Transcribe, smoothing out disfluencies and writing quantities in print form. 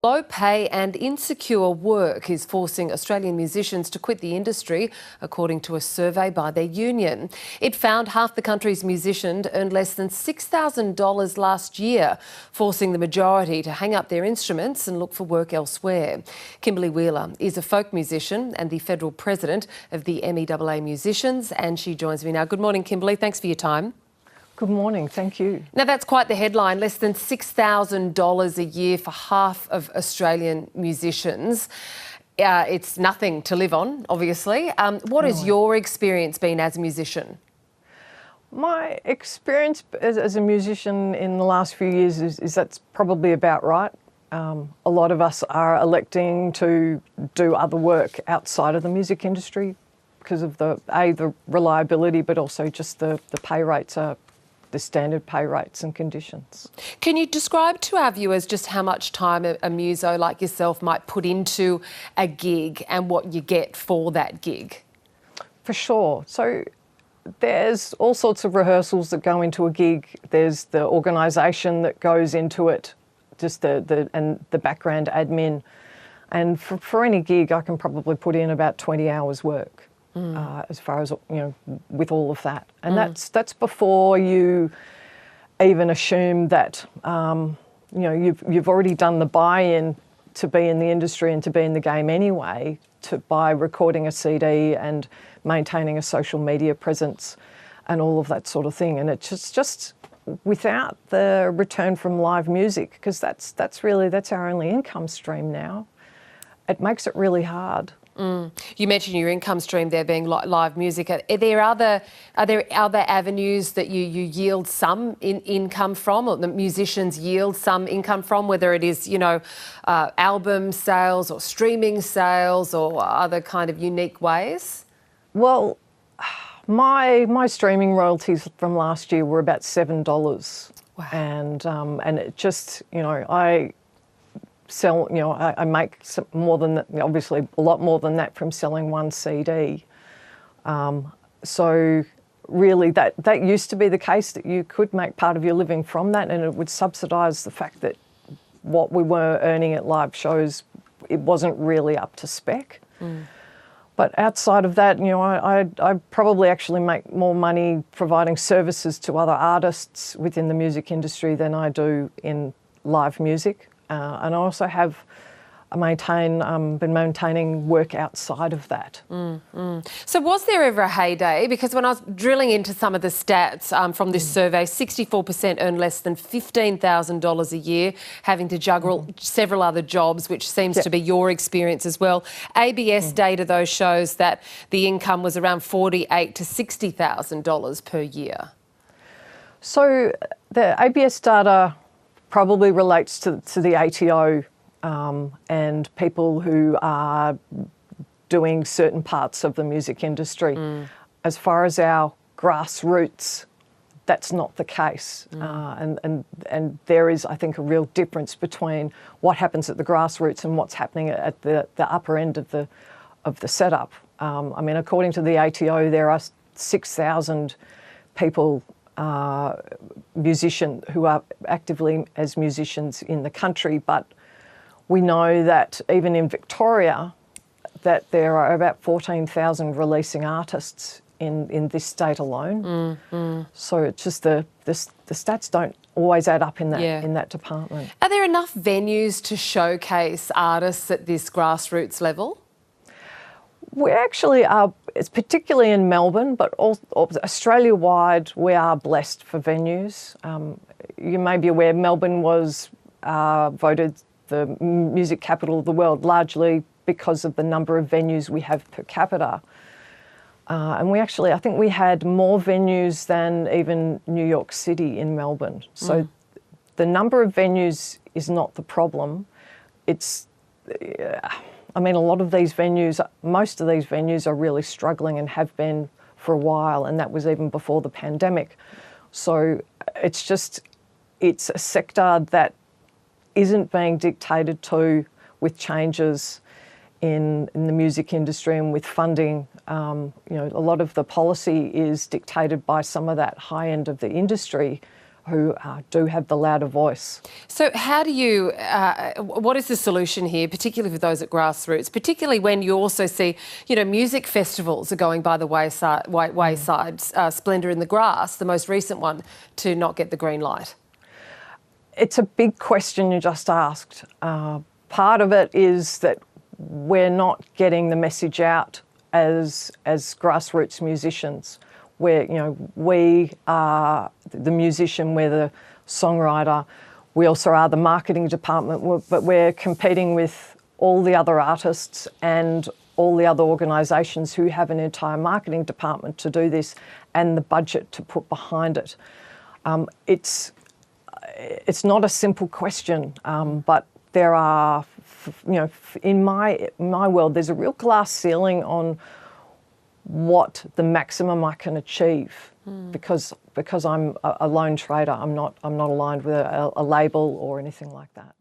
Low pay and insecure work is forcing Australian musicians to quit the industry, according to a survey by their union. It found half the country's musicians earned less than $6,000 last year, forcing the majority to hang up their instruments and look for work elsewhere. Kimberly Wheeler is a folk musician and the federal president of the MEAA Musicians, and she joins me now. Good morning, Kimberly. Thanks for your time. Good morning, thank you. Now that's quite the headline, less than $6,000 a year for half of Australian musicians. It's nothing to live on, obviously. What has your experience been as a musician? My experience as a musician in the last few years is that's probably about right. A lot of us are electing to do other work outside of the music industry because of the reliability, but also just the pay rates are the standard pay rates and conditions. Can you describe to our viewers just how much time a muso like yourself might put into a gig and what you get for that gig? For sure. So there's all sorts of rehearsals that go into a gig. There's the organisation that goes into it, just the background admin. And for any gig, I can probably put in about 20 hours work. As far as, with all of that. And that's before you even assume that, you've already done the buy-in to be in the industry and to be in the game anyway, by recording a CD and maintaining a social media presence and all of that sort of thing. And it's just without the return from live music, because that's our only income stream now, it makes it really hard. You mentioned your income stream there being live music. Are there other avenues that you yield some income from, or the musicians yield some income from, whether it is, album sales or streaming sales or other kind of unique ways? Well, my streaming royalties from last year were about $7. Wow. And it just, I sell, I make more than that, obviously a lot more than that from selling one CD. So really that used to be the case, that you could make part of your living from that, and it would subsidise the fact that what we were earning at live shows, it wasn't really up to spec. But outside of that, I probably actually make more money providing services to other artists within the music industry than I do in live music. And I also have been maintaining work outside of that. So was there ever a heyday? Because when I was drilling into some of the stats from this survey, 64% earn less than $15,000 a year, having to juggle several other jobs, which seems to be your experience as well. ABS data, though, shows that the income was around $48,000 to $60,000 per year. So the ABS data probably relates to the ATO and people who are doing certain parts of the music industry. As far as our grassroots, that's not the case. And there is, I think, a real difference between what happens at the grassroots and what's happening at the upper end of the setup. According to the ATO, there are 6,000 people who are actively as musicians in the country, but we know that even in Victoria, that there are about 14,000 releasing artists in this state alone. So it's just the stats don't always add up in that department. Are there enough venues to showcase artists at this grassroots level? We actually are, it's particularly in Melbourne, but Australia-wide, we are blessed for venues. You may be aware Melbourne was voted the music capital of the world, largely because of the number of venues we have per capita. And I think we had more venues than even New York City in Melbourne. So the number of venues is not the problem. It's... a lot of these venues, most of these venues are really struggling and have been for a while, and that was even before the pandemic. So it's a sector that isn't being dictated to with changes in the music industry and with funding. A lot of the policy is dictated by some of that high end of the industry who do have the louder voice. So how do you, what is the solution here, particularly for those at Grassroots, particularly when you also see, you know, music festivals are going by the wayside, Splendour in the Grass, the most recent one, to not get the green light? It's a big question you just asked. Part of it is that we're not getting the message out as grassroots musicians. Where, you know, we are the musician, we're the songwriter, we also are the marketing department, but we're competing with all the other artists and all the other organisations who have an entire marketing department to do this and the budget to put behind it. It's not a simple question, but there are, you know, in my world, there's a real glass ceiling on what the maximum I can achieve, because I'm a lone trader. I'm not aligned with a label or anything like that.